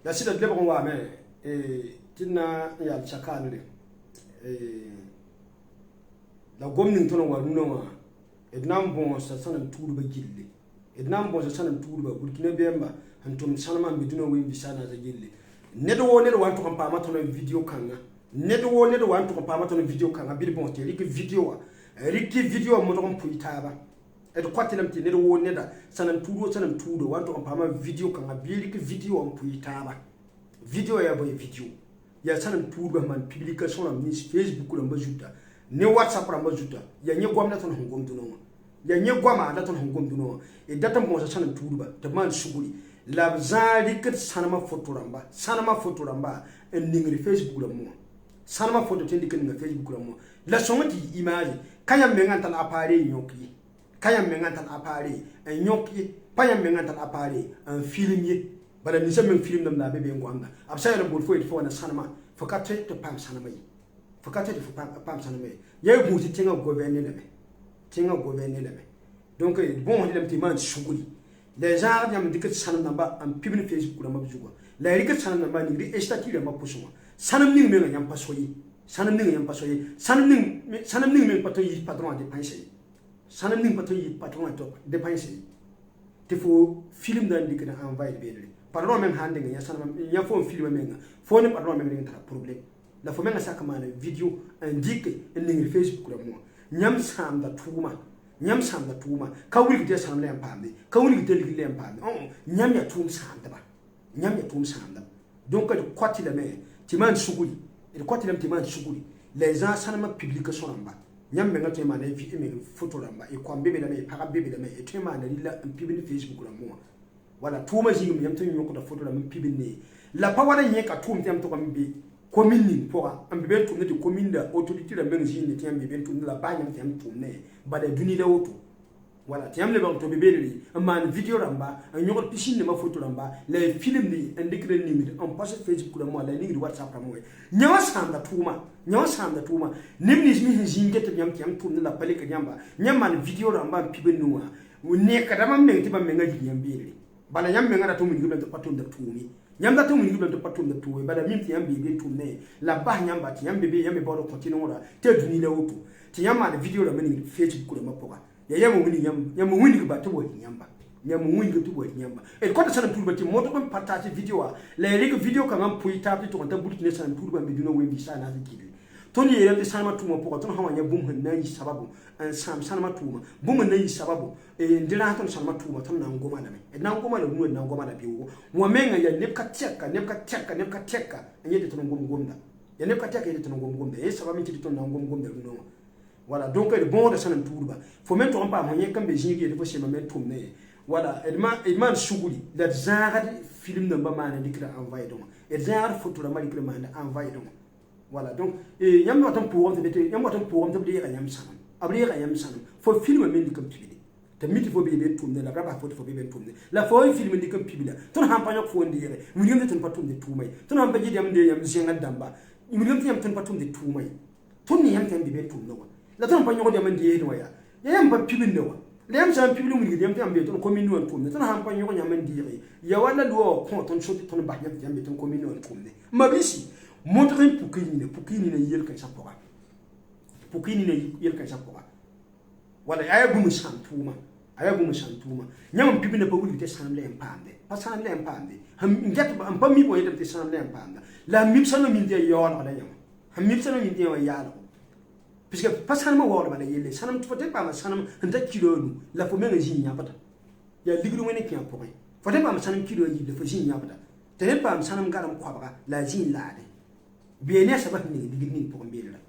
la sida de bon wa me tinna ya chakane la gomnin tono wa nuno ednam bon sa sanan tuuru ba gille ednam bon sa sanan tuuru ba burkina bemba antum sanama biduna wi bisana za gille nedo wan to kampa ma tono video kanga nedo wan to kampa ma tono video kanga bi bon te rik video mo to kom puitaba ed kwatilam ti nedo neda sanan tuuru wan to kampa ma video kanga bi rik video am puitaba video ya boy video ya sanan tuuru ba man publication la mis Facebook la majuta ne WhatsApp la majuta ya nye gwamna ton hongom duno ya nye gwama da ton hongom duno e data mo sa sanan tuuru ba te man suguri la zari ket sanama photo ramba en ningri Facebook la mo sanama photo tendi ken na Facebook la mo la somati image kaya mengantan appareil nyoki en nyoki paya mengantan appareil en filmier bala ni sem film nam na bebe ngwanga absaya bol fo fo na sanama fakate to pam sanama yi fakate to pam sanama yi ya muti tinga gouverner le me donc bon on dit man suguri les gens yam dikat sanam namba am pibni Facebook la mabjugo la rikat sanam namba ni ri estati la mapusuma sanam ni me ngam pasoyi sanam ni me patoyi patron de penser sanam ni patoyi patron de penser te fo film dan dikana envoyer bedre pardon men hande nga sanam ya fo film men fo ne pardon men ngi problème la fo men saka mana video indique en Facebook la mo nyam sam da tuma ka wuli gite sanam le ampambe ka wuli gite le ampambe nyam ya tum sam da donc de kwati la me timan suguli de kwati la timan suguli les gens sanama publication amba nyam me ngato mana photo lamba e kwambe be la me para bebe la me e tema na lila pibini Facebook la mo wala tuma jingi yam tan yoko da photo la me pibini la pa wala nyeka tum tam to kambe commune pour ambe tum de commune da autorité la men jingi tam be tum la ba nyam tam tum ne ba da duni da auto wala tiam le bang to be beli man video ramba nyoko piscine ma photo ramba les film ni indikre ni en passe Facebook la mo la ni WhatsApp la mo nyawa sanda tuma nimni mi jingete nyam tiam tum la pale ka nyamba nyam video ramba pibenuwa ne kadama men tiba men ngaji nyam beli bala nyam men ngara to mun gibel to patum da tumi nyam da to mun gibel to patum da tuwe bala mim tiam bebe tumne la ba nyam ba tiam bebe yam be bodo continue ra te duni la auto tiam ma video la men Facebook la mapoka ya yamu wini ba to woni nyamba e ko sanan turba ti moto ko partage video la rik video kan am puita pi to ta bulut ne sanan turba be dino we bi sana zikiri toni yele sanama tuma poko ton hawanya bum hanna yi sababu an sanama tuma bum hanna yi sababu e ndira ton sanama tuma ton na ngoma na me e na ngoma la nuwa na ngoma na biwo mo menga ya nepka teka anyede ton ngomda ya nepka teka yede ton ngomda e sababu ti ton na ngomda no voilà donc le bon de sanam turba faut même to pas moyen comme jingi de fo chez ma tum ne voilà edman suguli la zara film namba man dikra envoyer donc et zara photo la mali man envoyer donc voilà donc et yam no tam pour on te yam no tam pour on te de yam sanam abri yam sanam faut film men dikam tibidi te miti fo be tum ne la raba photo fo be tum ne la fo film dikam pibida ton ham pa fo ndire mu yum ton patum de tumay ton ham pa jidam de yam jenga damba mu yum ton patum de tumay ton ni yam tan be tum no la ton pa nyogo de man de no ya yam pa pibin no le yam san pibin mu yam tan be ton commune no tum ne ton ham pa nyogo nyaman dire ya wala do ko ton shoti ton ba yam be ton commune no tum ne mabisi montrer pukini ne yel kan sapora wala aya bu musantuma nyam pibina ba wuli te sanam le empande ham ngat ba am pa mi boye te sanam le empande la mi sanam mi de yon ala nyam ham mi sanam mi de yalo puisque pas sanam wa wala yele sanam to te pa ma sanam nda kilo nu la fo menga jinya pata ya ligru mene kian point fo te pa ma sanam kilo yi de fo jinya pata te pa ma sanam garam kwabra la jin lade bien ça va ni pour mbele la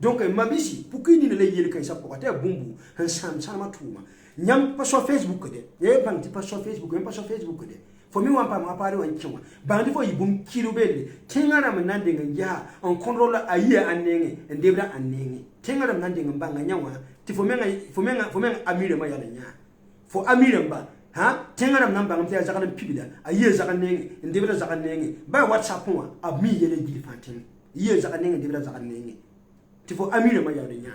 donc mabisi pukini ne yele kan sa pour ta bumbu han sama tuma nyam pa sur Facebook de ye bang ti pa sur Facebook de fo mi wan pa ma pare wan kiwa bandi fo yibum kilo bele tengara man nande ngja on contrôle ayi anenge ndebra anenge tengara man nande ngamba nyawa ti fo menga amire ma yala nya fo amire mba ha tengara namba ngamte zakana pibida ayi zakana nenge ndebra zakana nenge ba WhatsApp wa ami yele gili fantin yi zakana nenge ndebra zakana nenge ti fo amire ma yala nya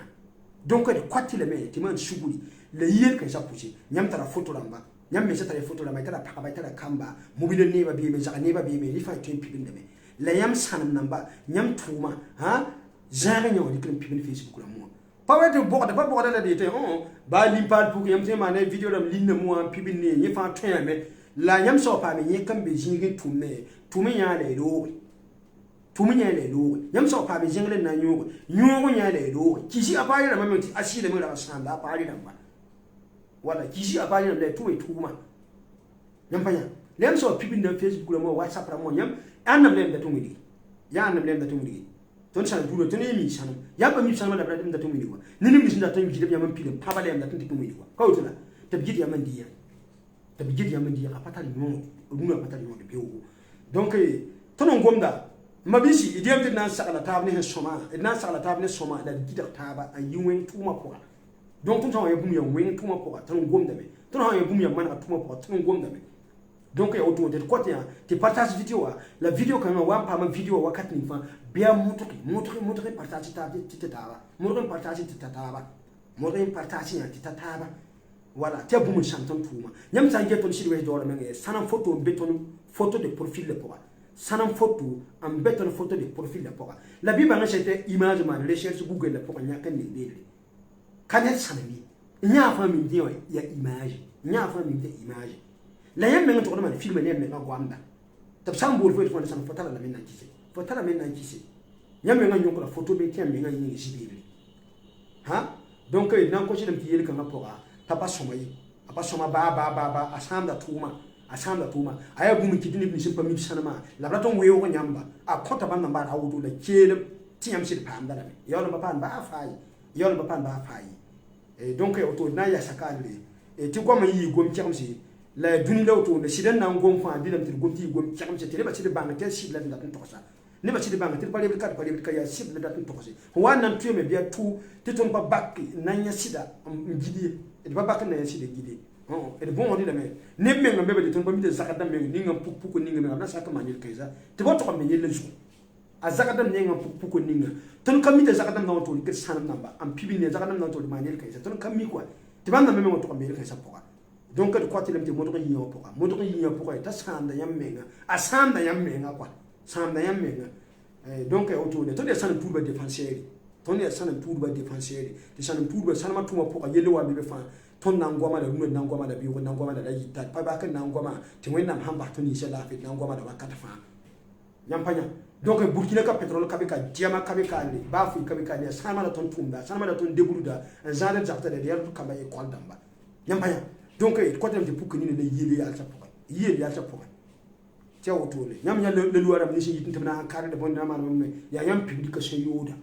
donc de kwati le me ti man shuguli le yel kan sa pousse nyam tara photo lamba nyam me sata photo la maitara pa baitara kamba mobile ne ba bi me za ne ba bi me li fa tin pibin de me la yam sanam namba nyam tuma ha zare nyaw di krim pibin Facebook la mo pa wete bokda pa bokda la de te ba limpal pour yam te mané video lam linne mo am pibin ne ye fa tun me la nyam so pa me ye kan be jingi tume nya le do tume nya le do nyam so pa be jingi na nyogo nya le do kisi apari la mamti asile mo la sanda apari namba wala kisi apari la tuwe tuma nyam panya lem so pibin na Facebook la mo WhatsApp la mo nyam annam lem da tumidi ya annam lem da tumidi ton san bulo ton yemi sanam ya ba mi sanam da bra dem da tumidi wa ninim mi sinda tan mi dem yam pidem pa ba lem da tumidi wa ko tula tabjid ya man diya tabjid ya man diya apatali mo duna apatali mo de biwo donc ton ngomda mabisi idem tin nan sakala tabne he soma nan sakala tabne soma da gidar taba an yiwen tuma ko donc ton ya bum ya wen tuma ko ton ngomda me ton ha ya bum ya man tuma ko ton ngomda me donc ya auto de côté te partage vidéo la vidéo quand on va pas ma vidéo wakati ni fa bien montrer partage ta taba montrer partage ta taba montrer partage ta taba voilà te bu mun chanton tuma nyam sa ngeto ni shirwe do men sanam photo beton photo de profil le pour sanam photo en beton photo de profil le pour la bible nga c'était image man recherche google le pour nya kan ni dele kanet sanami nya fa min dio ya image nya fa min de image la yam men to man film ne men gwanda tab sam bol fo to san fotala la men nakise fotala men nakise yam men nyoko la photo be tiam men ngi sibiri ha donc nan ko chidam tiyel kan apora tapa somayi apa soma ba asamda tuma aya bumi kidini bi simpa mi sanama la braton weyo nyamba a konta ban namba a wudu la kelem tiam sid pam dala me yolo ba pan ba fai et donc auto na ya sakale et ti goma yi gom tiamsi la duni da auto ne sidan na gom fa dilam ti gom ti gom tiamsi te ba sid banga te sid la da tan tosa ne ba sid banga te pale ka ya sid la da tan tosa wa nan tu me bia tu ti ton ba bak nanya sida ngidi et ba bak na ya sida ngidi et bon on dit la mais ne me ngam be de ton ba mi de zakadam me ni ngam puku ni ngam na saka manil kaisa te ba to ko me yele ju a zakadam ne ngam puku ni ngam ton kam mi de zakadam na to ke sanam namba am pibi ne zakadam na to manil kaisa ton kam mi quoi te ba na me to ko me kaisa poka donc de quoi te lemte mo to yi yo poka ta sanda yam me nga a sanda yam me nga quoi sanda yam me nga donc auto de to de sanam pour ba défenseur ton de sanam pour ba défenseur de sanam pour ba sanama tuma poka yele wa be fa ton nangoma da runo nangoma da biyo nangoma da yita pa ba kan nangoma ti wenam hamba to ni sela fit nangoma da wakata fa nyampanya donc burkina ka pétrole ka be ka diama ka be ka ni ba fu ka be ka ni sama da ton tumba sama da ton debuluda zane zakta da yar ka ba e kwal damba nyampanya donc ko dem ti pukni ne yele ya ta poka yele ya ta poka ti awtole nyam nya le luara ni shi yitin tabna kare da bon na ma me ya yam publication yoda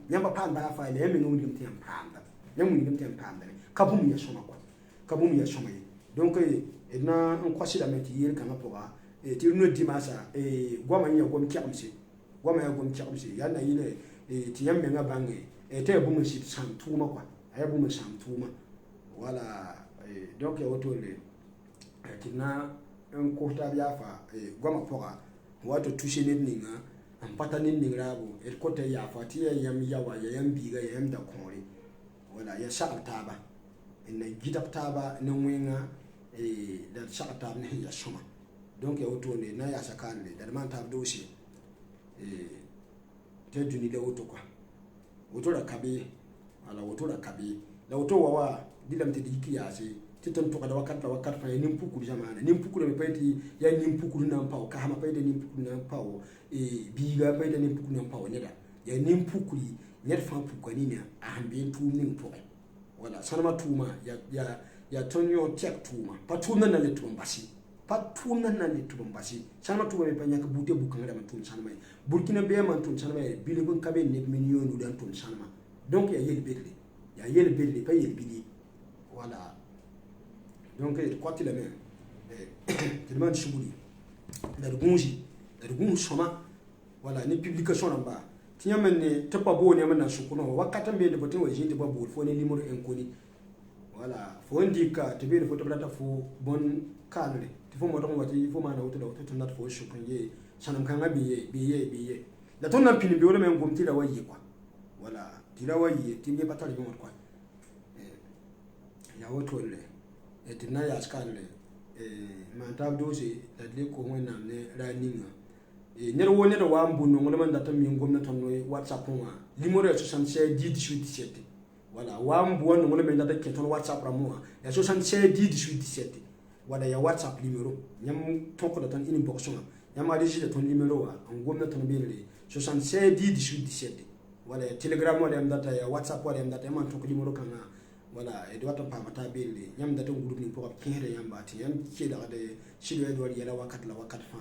nyam ba pan ba fa le yam ngum dim ti yam panda yam ni dim panda kabum ya soma kwa kabum ya soma donc na on kwasi la meti yel kan poka ti no dimasa goma nya gom kiamsi ya na yile ti yam nga bangi te bum shi sam tuma kwa ay bum sam tuma wala donc ya otole ti na on ko ta ya fa goma poka wato tushe ne ninga am patani ninga rabo ko te ya fa ti yam yawa ya yam biga ya yam da kore wala ya shaqtaba na gidak taba ne wenga da shaka tab ne ya shoma donc ya auto ne na ya sakane da man tab dosi te duni da auto kwa auto da kabe ala auto da kabe da auto wa dilam te diki ya se ti ton to da wakata fa nim puku jamana nim puku me payti ya nim puku na paw ka ma payde nim puku na paw biga payde nim puku na paw ne da ya nim puku ni fa puku ni ne a hambe tu nim to wala sanama tuma ya tonyo tek tuma patuna na le tumbasi sanama tuma me panya ka bute bukan da mantun sanama burkina be mantun sanama bile gon kabe ne million dan tun sanama donc ya yel bedli pa yel bili wala donc quoi tu la main te demande chubuli da gunji soma wala ni publication namba tinya men topa bo ne man sukuno wakata be de botin wa jindi babu fo ne limur en koni wala fo ndika te be fo to blata fo bon kanle ti fo mo don wati fo ma na wuto to nat fo shukun ye sanam kan biye la ton na pini be wala men gomti la wayi kwa wala ti la wayi ti be batali mo kwa ya woto le ti na ya skarle man tab doze da le ko wona ne raninga nyer wo ne da wa mbu no ngol man data mi ngom na tonno WhatsApp wa numéro ya 76 18 17 voilà wa mbu no ngol man data ke ton WhatsApp ra mo ya 76 18 17 voilà ya WhatsApp numéro nyam tonko da ton inbox ma nyam adiji da ton numéro wa ngom na ton bele 76 18 17 voilà ya Telegram wala data ya WhatsApp wala data man tonko numéro kan voilà e do wata pamata bele nyam data groupe ni pour kire yamba ti yam ke da de shido edward yala wakat la wakat fa